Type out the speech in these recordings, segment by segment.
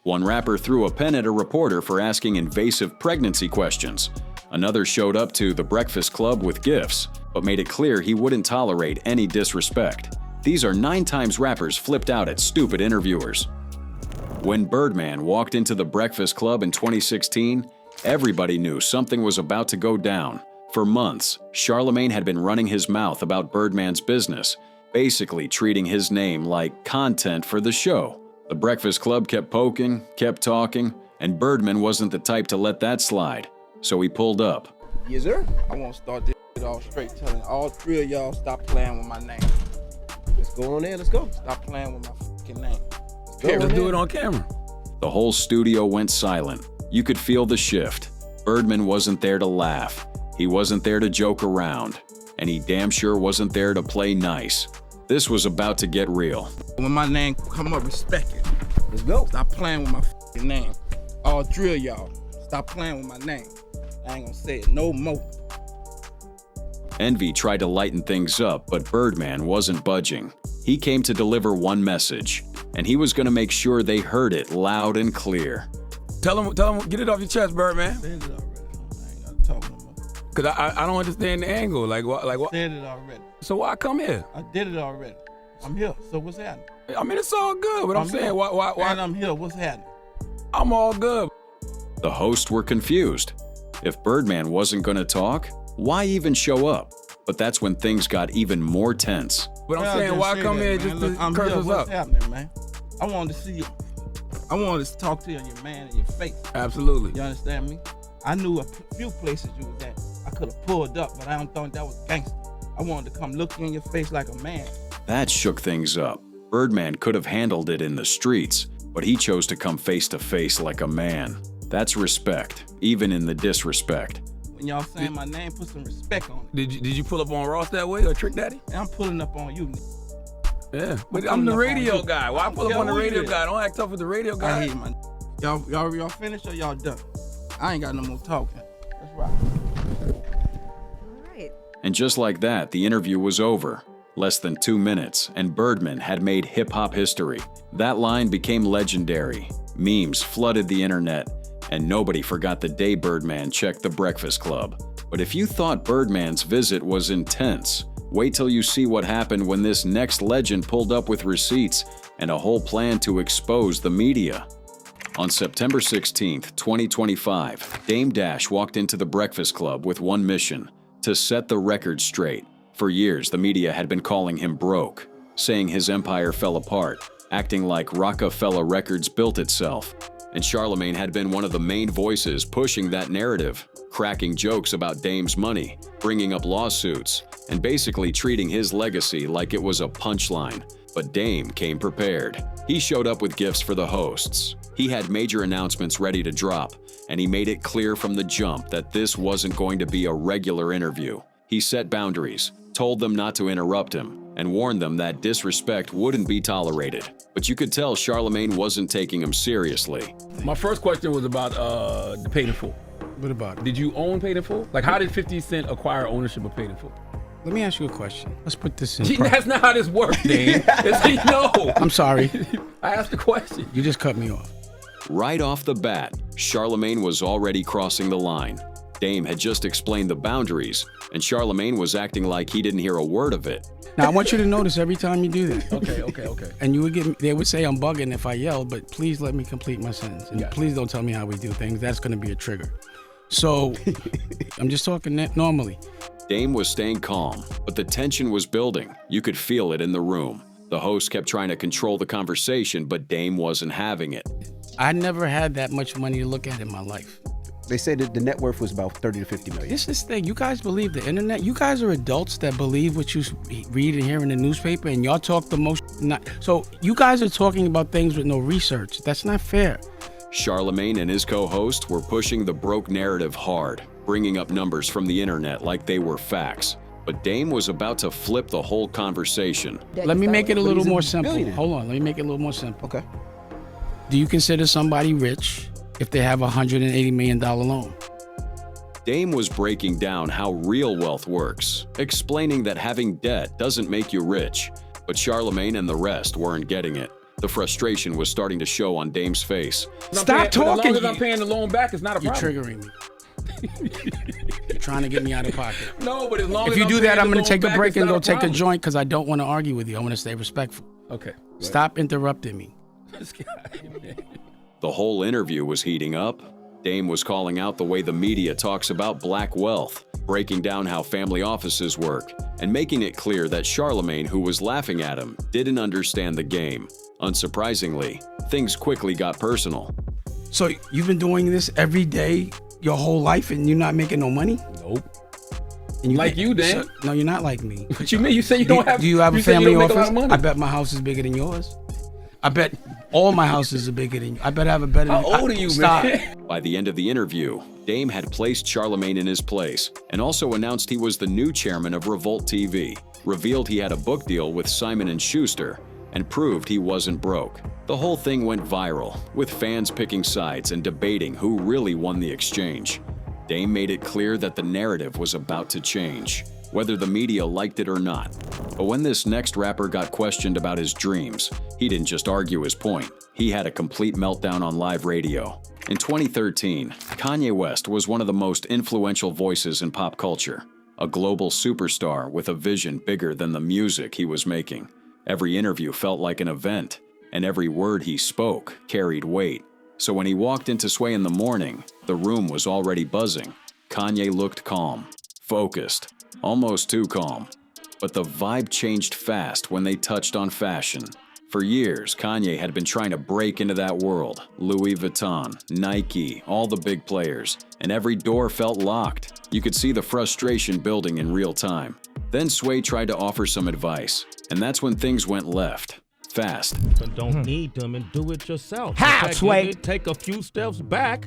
One rapper threw a pen at a reporter for asking invasive pregnancy questions. Another showed up to the Breakfast Club with gifts, but made it clear he wouldn't tolerate any disrespect. These are 9 times rappers flipped out at stupid interviewers. When Birdman walked into the Breakfast Club in 2016, everybody knew something was about to go down. For months, Charlemagne had been running his mouth about Birdman's business, basically treating his name like content for the show. The Breakfast Club kept poking, kept talking, and Birdman wasn't the type to let that slide, so he pulled up. Yes, sir. I want to start this shit off straight, telling all 3 of y'all stop playing with my name. Let's go on there, let's go. Stop playing with my fucking name. Let's do it on camera. The whole studio went silent. You could feel the shift. Birdman wasn't there to laugh. He wasn't there to joke around. And he damn sure wasn't there to play nice. This was about to get real. When my name come up, respect it. Let's go. Stop playing with my fucking name. All 3 of y'all, stop playing with my name. I ain't gonna say it no more. Envy tried to lighten things up, but Birdman wasn't budging. He came to deliver one message, and he was gonna make sure they heard it loud and clear. Tell him, get it off your chest, Birdman. Said it already. I ain't gotta talk no more. Cause I don't understand the angle. Like what? Said it already. So why come here? I did it already. I'm here. So what's happening? I mean, it's all good, but I'm saying, here. why? And I'm here. What's happening? I'm all good. The hosts were confused. If Birdman wasn't gonna talk, why even show up? But that's when things got even more tense. But I'm saying, why come here just to I'm curse here. us What's up? happening, man? I wanted to see you. I wanted to talk to you, your man, in your face. Absolutely. You understand me? I knew a few places you was at. I could have pulled up, but I don't think that was gangster. I wanted to come look you in your face like a man. That shook things up. Birdman could have handled it in the streets, but he chose to come face to face like a man. That's respect, even in the disrespect. When y'all saying my name, put some respect on it. Did you pull up on Ross that way or Trick Daddy? And I'm pulling up on you. Yeah, but I'm the radio guy. Why pull up on the radio guy? Don't act tough with the radio I guy. hate my. Y'all finished or y'all done? I ain't got no more talking. That's right. All right. And just like that, the interview was over. Less than 2 minutes, and Birdman had made hip-hop history. That line became legendary. Memes flooded the internet, and nobody forgot the day Birdman checked the Breakfast Club. But if you thought Birdman's visit was intense, wait till you see what happened when this next legend pulled up with receipts and a whole plan to expose the media. On September 16th, 2025, Dame Dash walked into the Breakfast Club with one mission: to set the record straight. For years, the media had been calling him broke, saying his empire fell apart, acting like Rockefeller Records built itself. And Charlemagne had been one of the main voices pushing that narrative, cracking jokes about Dame's money, bringing up lawsuits, and basically treating his legacy like it was a punchline. But Dame came prepared. He showed up with gifts for the hosts. He had major announcements ready to drop, and he made it clear from the jump that this wasn't going to be a regular interview. He set boundaries, told them not to interrupt him, and warned them that disrespect wouldn't be tolerated. But you could tell Charlemagne wasn't taking him seriously. My first question was about the Paid in Full. What about it? Did you own Paid in Full? Like, how did 50 Cent acquire ownership of Paid in Full? Let me ask you a question. Let's put this in. That's not how this works, Dane. No. I'm sorry. I asked the question. You just cut me off. Right off the bat, Charlemagne was already crossing the line. Dame had just explained the boundaries, and Charlemagne was acting like he didn't hear a word of it. Now, I want you to notice every time you do that. Okay. And they would say I'm bugging if I yell, but please let me complete my sentence. And please don't tell me how we do things. That's going to be a trigger. So I'm just talking normally. Dame was staying calm, but the tension was building. You could feel it in the room. The host kept trying to control the conversation, but Dame wasn't having it. I never had that much money to look at in my life. They say that the net worth was about 30 to 50 million. This thing, you guys believe the internet? You guys are adults that believe what you read and hear in the newspaper, and y'all talk the most. So you guys are talking about things with no research. That's not fair. Charlemagne and his co-host were pushing the broke narrative hard, bringing up numbers from the internet like they were facts. But Dame was about to flip the whole conversation. Let me make it a little more simple. billionaire. Hold on, let me make it a little more simple. Okay. Do you consider somebody rich if they have a $180 million loan? Dame was breaking down how real wealth works, explaining that having debt doesn't make you rich. But Charlemagne and the rest weren't getting it. The frustration was starting to show on Dame's face. Stop talking. As long as I'm paying the loan back, it's not a You're problem. triggering me. You're trying to get me out of pocket. No, but as long If as you I'm do that, paying I'm the going to take loan a back, break it's and not go a take a problem. joint because I don't want to argue with you. I want to stay respectful. Okay. Stop interrupting me. This guy, man. The whole interview was heating up. Dame was calling out the way the media talks about black wealth, breaking down how family offices work, and making it clear that Charlemagne, who was laughing at him, didn't understand the game. Unsurprisingly, things quickly got personal. So you've been doing this every day your whole life and you're not making no money? Nope. And Like you, Dan. No, you're not like me. What you mean? You say you don't have. Do you have a say you family don't make a lot office? of money. I bet my house is bigger than yours. I bet all my houses are bigger than you. I bet I have a better. How old are you, Stop. man? By the end of the interview, Dame had placed Charlemagne in his place and also announced he was the new chairman of Revolt TV, revealed he had a book deal with Simon & Schuster, and proved he wasn't broke. The whole thing went viral, with fans picking sides and debating who really won the exchange. Dame made it clear that the narrative was about to change, whether the media liked it or not. But when this next rapper got questioned about his dreams, he didn't just argue his point. He had a complete meltdown on live radio. In 2013, Kanye West was one of the most influential voices in pop culture, a global superstar with a vision bigger than the music he was making. Every interview felt like an event, and every word he spoke carried weight. So when he walked into Sway in the morning, the room was already buzzing. Kanye looked calm, focused, almost too calm. But the vibe changed fast when they touched on fashion. For years, Kanye had been trying to break into that world. Louis Vuitton, Nike, all the big players, and every door felt locked. You could see the frustration building in real time. Then Sway tried to offer some advice, and that's when things went left. Fast. But don't need them and do it yourself. How, In fact, Sway? you take a few steps back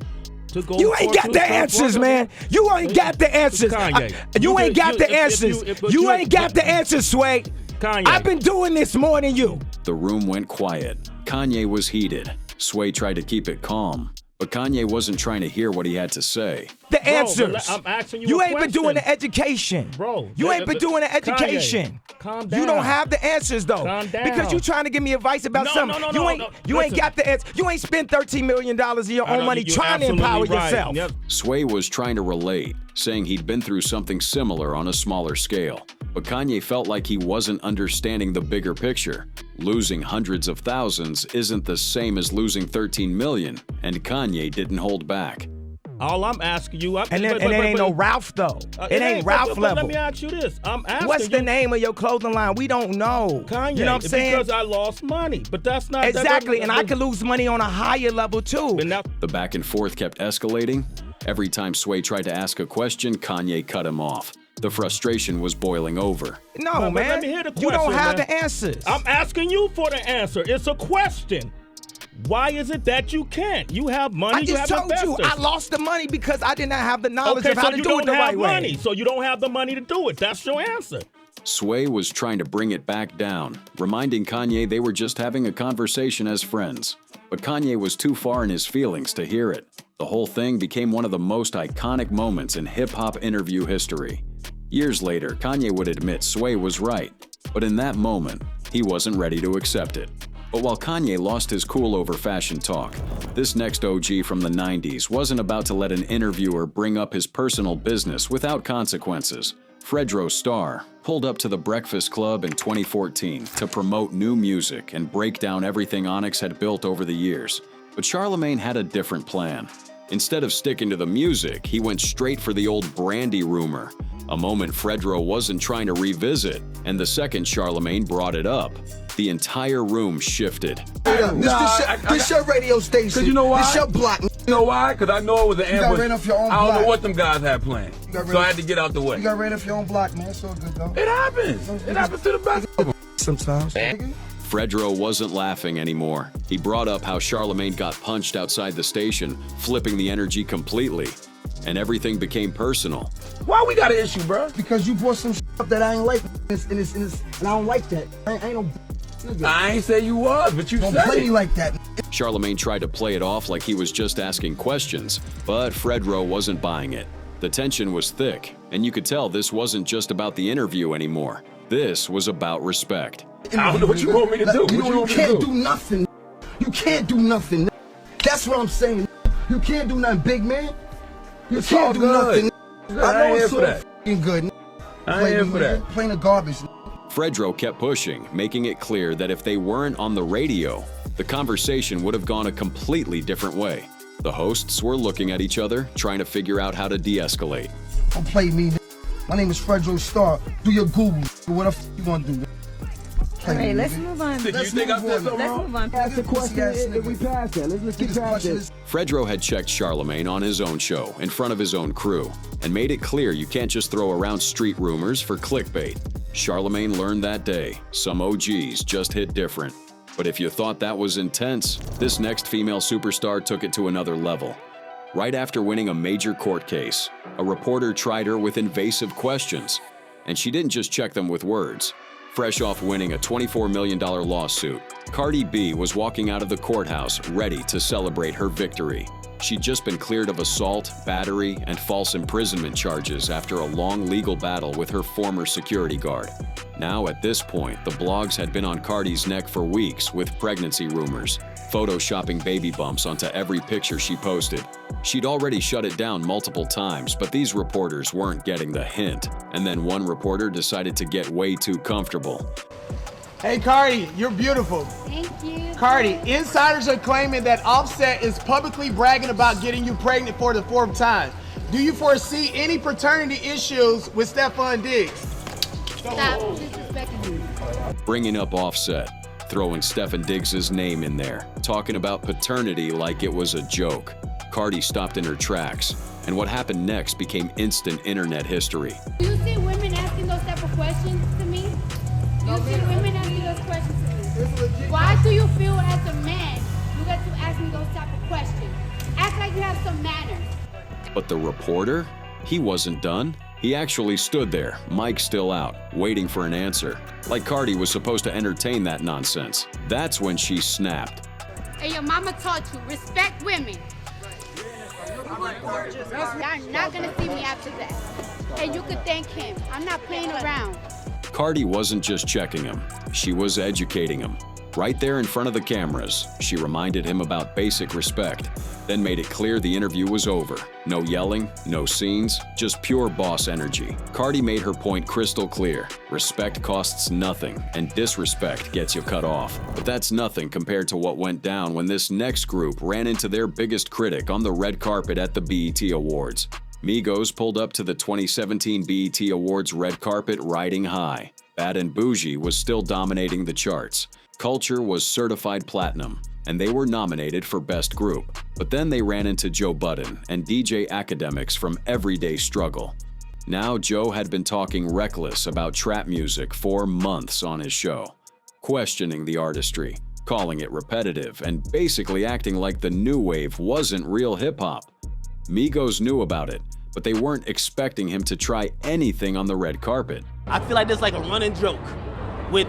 to go. You ain't got the answers, man. You ain't got the answers. Kanye. You ain't got the if answers. if You ain't got the answers, Sway. Kanye. I've been doing this more than you. The room went quiet. Kanye was heated. Sway tried to keep it calm, but Kanye wasn't trying to hear what he had to say. The answers. I'm asking you. You a ain't been question. doing the education. Bro, You ain't been doing the Kanye, education. calm down. You don't have the answers though. Calm down. Because you trying to give me advice about No, something. no, you no, ain't no. you ain't Listen. got the answer. You ain't spent $13 million of your I own know, money you're trying to absolutely empower right. yourself. Yep. Sway was trying to relate, saying he'd been through something similar on a smaller scale. But Kanye felt like he wasn't understanding the bigger picture. Losing hundreds of thousands isn't the same as losing 13 million, and Kanye didn't hold back. All I'm asking you. And it ain't no Ralph though. It ain't Ralph but level. Let me ask you this. I'm asking What's the you, name of your clothing line? We don't know. Kanye, you know what I'm saying? Because I lost money, but that's not Exactly, and I could lose money on a higher level too. The back and forth kept escalating. Every time Sway tried to ask a question, Kanye cut him off. The frustration was boiling over. No, But man. let me hear the You don't question, have man. the answers. I'm asking you for the answer. It's a question. Why is it that you can't? You have money. I you just have told you investors. I lost the money because I did not have the knowledge Okay, of how so to you do it don't the have right money. way. So you don't have the money to do it. That's your answer. Sway was trying to bring it back down, reminding Kanye they were just having a conversation as friends. But Kanye was too far in his feelings to hear it. The whole thing became one of the most iconic moments in hip-hop interview history. Years later, Kanye would admit Sway was right, but in that moment, he wasn't ready to accept it. But while Kanye lost his cool over fashion talk, this next OG from the 90s wasn't about to let an interviewer bring up his personal business without consequences. Fredro Star pulled up to the Breakfast Club in 2014 to promote new music and break down everything Onyx had built over the years. But Charlemagne had a different plan. Instead of sticking to the music, he went straight for the old Brandy rumor, a moment Fredro wasn't trying to revisit, and the second Charlemagne brought it up, the entire room shifted. This your radio station. Cause you know why? This your block. You know why? Because I know it was an got ambush. ran off your own I don't know block. what them guys had planned. got So ran- I had to get out the way. You got ran off your own block, man. It's all good though. It happens. It happens to the best of them. Sometimes. Fredro wasn't laughing anymore. He brought up how Charlemagne got punched outside the station, flipping the energy completely. And everything became personal. Why we got an issue, bro? Because you brought some up that I ain't like, and I don't like that. I ain't no nigga. I ain't say you was, but you Don't said play it. me like that. Charlemagne tried to play it off like he was just asking questions, but Fredro wasn't buying it. The tension was thick, and you could tell this wasn't just about the interview anymore. This was about respect. I don't know what you want me to do. You can't do nothing. You can't do nothing. That's what I'm saying. You can't do nothing, big man. You can't do nothing. I know it's so fucking good. I ain't here for that. Playing the garbage. Fredro kept pushing, making it clear that if they weren't on the radio, the conversation would have gone a completely different way. The hosts were looking at each other, trying to figure out how to de-escalate. Don't play me. My name is Fredro Star. Do your Google. What the f you want to do? All right, let's move on. You think I said something Let's wrong? move on. Ask the question if we pass that. Let's keep past this. Fredro had checked Charlemagne on his own show, in front of his own crew, and made it clear you can't just throw around street rumors for clickbait. Charlemagne learned that day, some OGs just hit different. But if you thought that was intense, this next female superstar took it to another level. Right after winning a major court case, a reporter tried her with invasive questions, and she didn't just check them with words. Fresh off winning a $24 million lawsuit, Cardi B was walking out of the courthouse ready to celebrate her victory. She'd just been cleared of assault, battery, and false imprisonment charges after a long legal battle with her former security guard. Now, at this point, the blogs had been on Cardi's neck for weeks with pregnancy rumors, photoshopping baby bumps onto every picture she posted. She'd already shut it down multiple times, but these reporters weren't getting the hint. And then one reporter decided to get way too comfortable. Hey Cardi, you're beautiful. Thank you. Cardi, insiders are claiming that Offset is publicly bragging about getting you pregnant for the 4th time. Do you foresee any paternity issues with Stephon Diggs? Stop disrespecting me. Bringing up Offset, throwing Stephen Diggs' name in there, talking about paternity like it was a joke. Cardi stopped in her tracks, and what happened next became instant internet history. Do you see women asking those type of questions to me? Do you see women asking those questions to me? Why do you feel as a man you got to ask me those type of questions? Act like you have some manners. But the reporter? He wasn't done. He actually stood there, mic still out, waiting for an answer. Like Cardi was supposed to entertain that nonsense. That's when she snapped. And your mama taught you, respect women. Y'all not gonna see me after that. And you could thank him. I'm not playing around. Cardi wasn't just checking him, she was educating him. Right there in front of the cameras, she reminded him about basic respect, then made it clear the interview was over. No yelling, no scenes, just pure boss energy. Cardi made her point crystal clear. Respect costs nothing, and disrespect gets you cut off. But that's nothing compared to what went down when this next group ran into their biggest critic on the red carpet at the BET Awards. Migos pulled up to the 2017 BET Awards red carpet riding high. Bad and Bougie was still dominating the charts. Culture was certified platinum, and they were nominated for Best Group. But then they ran into Joe Budden and DJ Academics from Everyday Struggle. Now Joe had been talking reckless about trap music for months on his show, questioning the artistry, calling it repetitive, and basically acting like the new wave wasn't real hip-hop. Migos knew about it, but they weren't expecting him to try anything on the red carpet. I feel like that's like a running joke with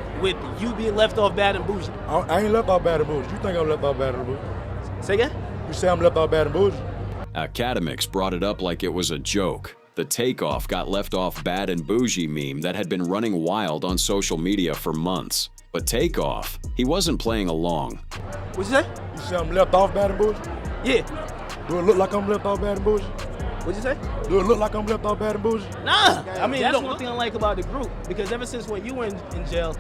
you being left off Bad and Bougie. I ain't left off Bad and Bougie. You think I'm left off Bad and Bougie? Say again? You say I'm left off Bad and Bougie? Academics brought it up like it was a joke. The takeoff got left off Bad and Bougie meme that had been running wild on social media for months. But Takeoff, he wasn't playing along. What'd you say? You say I'm left off Bad and Bougie? Yeah. Do it look like I'm left off Bad and Bougie? What'd you say? Do it look like I'm left off Bad and Bougie? Nah. I mean, that's one thing I like about the group, because ever since when you were in jail,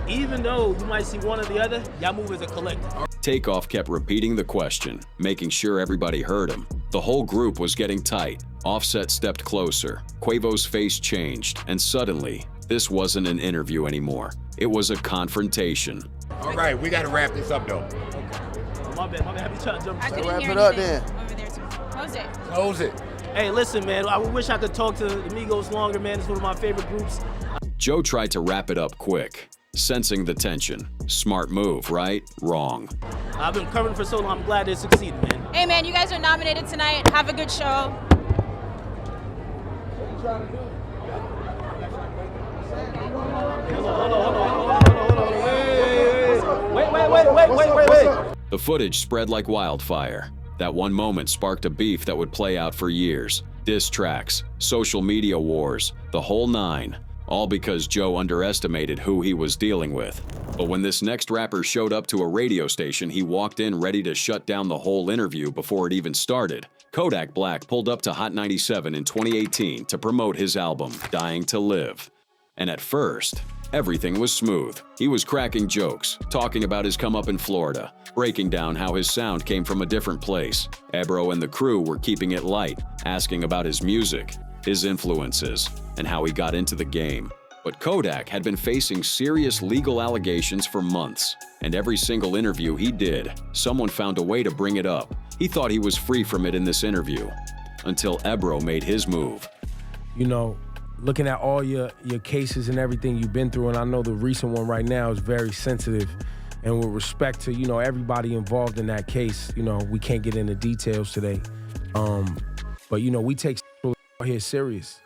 even though you might see one or the other, y'all move as a collective. Takeoff kept repeating the question, making sure everybody heard him. The whole group was getting tight. Offset stepped closer. Quavo's face changed, and suddenly, this wasn't an interview anymore. It was a confrontation. All right, we gotta wrap this up though. Okay. My bad. I be trying to jump. I couldn't wrap hear it up anything then. over there too. Close it. Close it. Hey, listen, man. I wish I could talk to the Migos longer, man. It's one of my favorite groups. Joe tried to wrap it up quick, sensing the tension. Smart move, right? Wrong. I've been covering for so long. I'm glad they succeeded, man. Hey man, you guys are nominated tonight. Have a good show. Wait. The footage spread like wildfire. That one moment sparked a beef that would play out for years. Diss tracks, social media wars, the whole nine. all because Joe underestimated who he was dealing with. But when this next rapper showed up to a radio station, he walked in ready to shut down the whole interview before it even started. Kodak Black pulled up to Hot 97 in 2018 to promote his album, Dying to Live. And at first, everything was smooth. He was cracking jokes, talking about his come up in Florida, breaking down how his sound came from a different place. Ebro and the crew were keeping it light, asking about his music, his influences, and how he got into the game. But Kodak had been facing serious legal allegations for months, and every single interview he did, someone found a way to bring it up. He thought he was free from it in this interview, until Ebro made his move. You know, looking at all your cases and everything you've been through, and I know the recent one right now is very sensitive, and with respect to, you know, everybody involved in that case, you know, we can't get into details today. But, you know, we take here serious.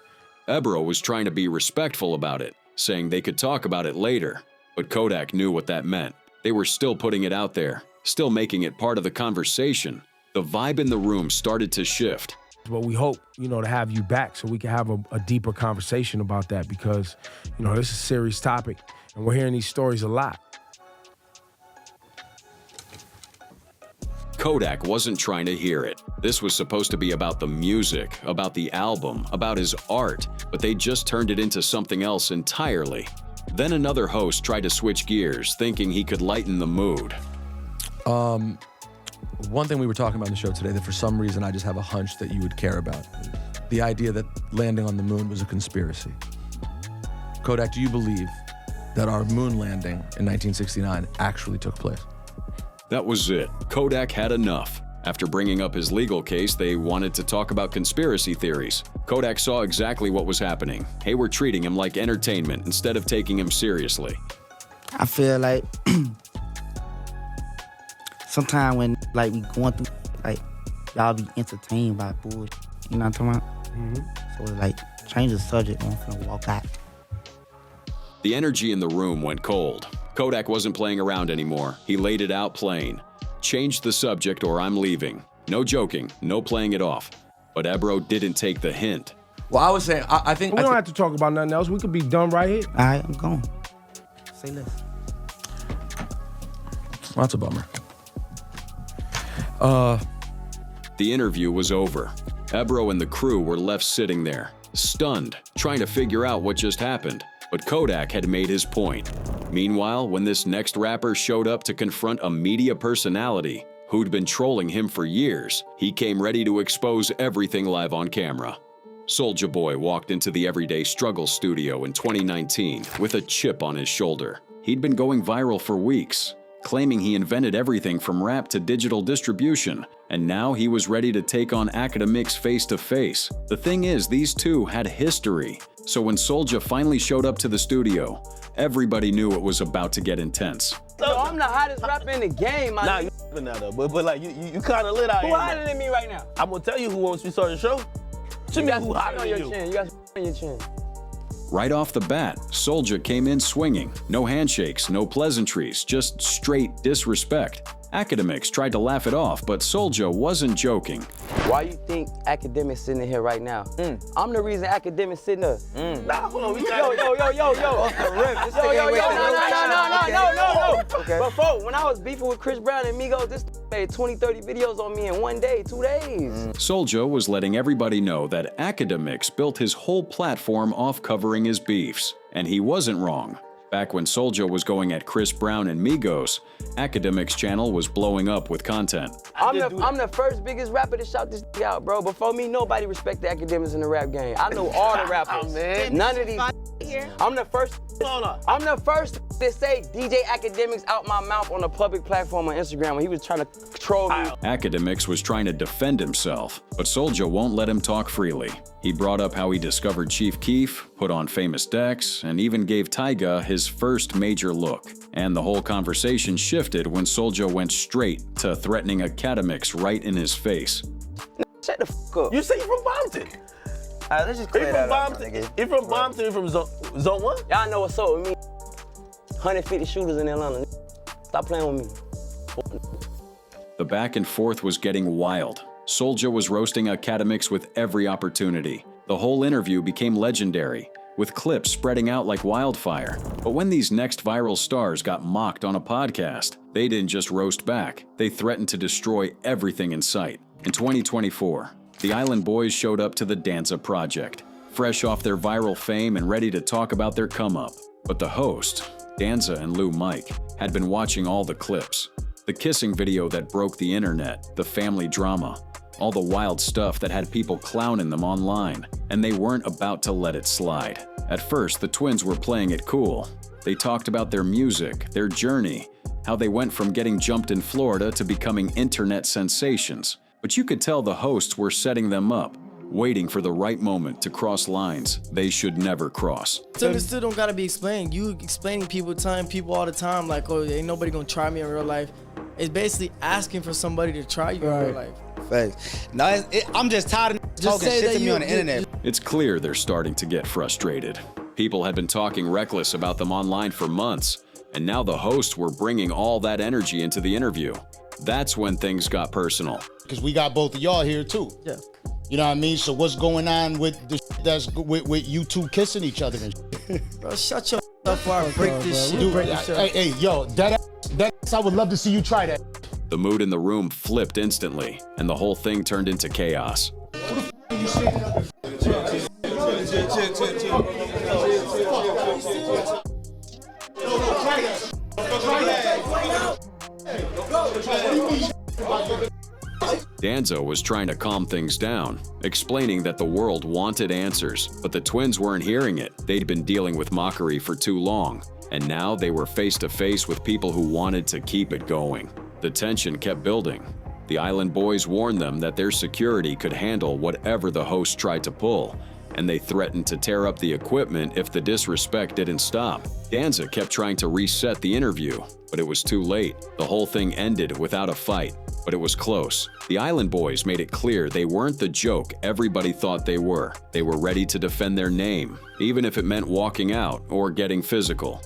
Ebro was trying to be respectful about it, saying they could talk about it later. But Kodak knew what that meant. They were still putting it out there, still making it part of the conversation. The vibe in the room started to shift. But we hope, you know, to have you back so we can have a deeper conversation about that because, you know, this is a serious topic and we're hearing these stories a lot. Kodak wasn't trying to hear it. This was supposed to be about the music, about the album, about his art, but they just turned it into something else entirely. Then another host tried to switch gears, thinking he could lighten the mood. One thing we were talking about in the show today that for some reason I just have a hunch that you would care about. The idea that landing on the moon was a conspiracy. Kodak, do you believe that our moon landing in 1969 actually took place? That was it. Kodak had enough. After bringing up his legal case, they wanted to talk about conspiracy theories. Kodak saw exactly what was happening. They were treating him like entertainment instead of taking him seriously. I feel like sometimes when like we going through, like y'all be entertained by bullshit. You know what I'm talking about? Mm-hmm. So like change the subject and I'm finna walk out. The energy in the room went cold. Kodak wasn't playing around anymore. He laid it out plain. Change the subject or I'm leaving. No joking, no playing it off. But Ebro didn't take the hint. Well, I was saying, I think... We don't have to talk about nothing else. We could be done right here. All right, I'm going. Say less. That's a bummer. The interview was over. Ebro and the crew were left sitting there, stunned, trying to figure out what just happened. But Kodak had made his point. Meanwhile, when this next rapper showed up to confront a media personality who'd been trolling him for years, he came ready to expose everything live on camera. Soulja Boy walked into the Everyday Struggle studio in 2019 with a chip on his shoulder. He'd been going viral for weeks, claiming he invented everything from rap to digital distribution, and now he was ready to take on Academics face to face. The thing is, these two had history, so when Soulja finally showed up to the studio, everybody knew it was about to get intense. So I'm the hottest rapper in the game, my Nah, nigga. you now though, but like you kind of lit out Who here. hotter than me right now? I'm gonna tell you who once we start the show. You got who some hotter on than your you. chin. You got some on your chin. Right off the bat, Soulja came in swinging. No handshakes, no pleasantries, just straight disrespect. Academics tried to laugh it off, but Soulja wasn't joking. Why you think Academics sitting here right now? I'm the reason Academics sitting there. Nah, hold on. We Yo. No. Okay. Before, when I was beefing with Chris Brown and Migos, this made 20, 30 videos on me in 1 day, 2 days. Soulja was letting everybody know that Academics built his whole platform off covering his beefs, and he wasn't wrong. Back when Soulja was going at Chris Brown and Migos, Academics' channel was blowing up with content. I'm the first biggest rapper to shout this out, bro. Before me, nobody respected Academics in the rap game. I know all the rappers. None of these. I'm the first. I'm the first to say DJ Academics out my mouth on a public platform on Instagram when he was trying to troll me. Academics was trying to defend himself, but Soulja won't let him talk freely. He brought up how he discovered Chief Keef, put on Famous Dex, and even gave Tyga his first major look. And the whole conversation shifted when Soulja went straight to threatening Academics right in his face. Shut the fuck up. You say you from Bompton. Alright, let's just clear that up, nigga. You from Bompton, you from Zone 1? Y'all know what's up with me. 150 shooters in Atlanta. Stop playing with me. The back and forth was getting wild. Soulja was roasting Academics with every opportunity. The whole interview became legendary. with clips spreading out like wildfire. But when these next viral stars got mocked on a podcast, they didn't just roast back, they threatened to destroy everything in sight. In 2024, the Island Boys showed up to the Danza Project, fresh off their viral fame and ready to talk about their come-up. But the host, Danza and Lou Mike, had been watching all the clips. The kissing video that broke the internet, the family drama, all the wild stuff that had people clowning them online, and they weren't about to let it slide. At first, the twins were playing it cool. They talked about their music, their journey, how they went from getting jumped in Florida to becoming internet sensations. But you could tell the hosts were setting them up, waiting for the right moment to cross lines they should never cross. Something still don't gotta be explained. You explaining telling people all the time, like, oh, ain't nobody gonna try me in real life. It's basically asking for somebody to try you in real life. Facts. No, I'm just tired of talking shit to me on the internet. It's clear they're starting to get frustrated. People had been talking reckless about them online for months, and now the hosts were bringing all that energy into the interview. That's when things got personal. Because we got both of y'all here too. Yeah. You know what I mean? So what's going on with the shit that's with you two kissing each other and shit? Bro, shut your up before I break this shit. Dude, hey, yo, that's I would love to see you try that. The mood in the room flipped instantly, and the whole thing turned into chaos. Danza was trying to calm things down, explaining that the world wanted answers, but the twins weren't hearing it. They'd been dealing with mockery for too long, and now they were face to face with people who wanted to keep it going. The tension kept building. The Island Boys warned them that their security could handle whatever the host tried to pull, and they threatened to tear up the equipment if the disrespect didn't stop. Danza kept trying to reset the interview, but it was too late. The whole thing ended without a fight, but it was close. The Island Boys made it clear they weren't the joke everybody thought they were. They were ready to defend their name, even if it meant walking out or getting physical.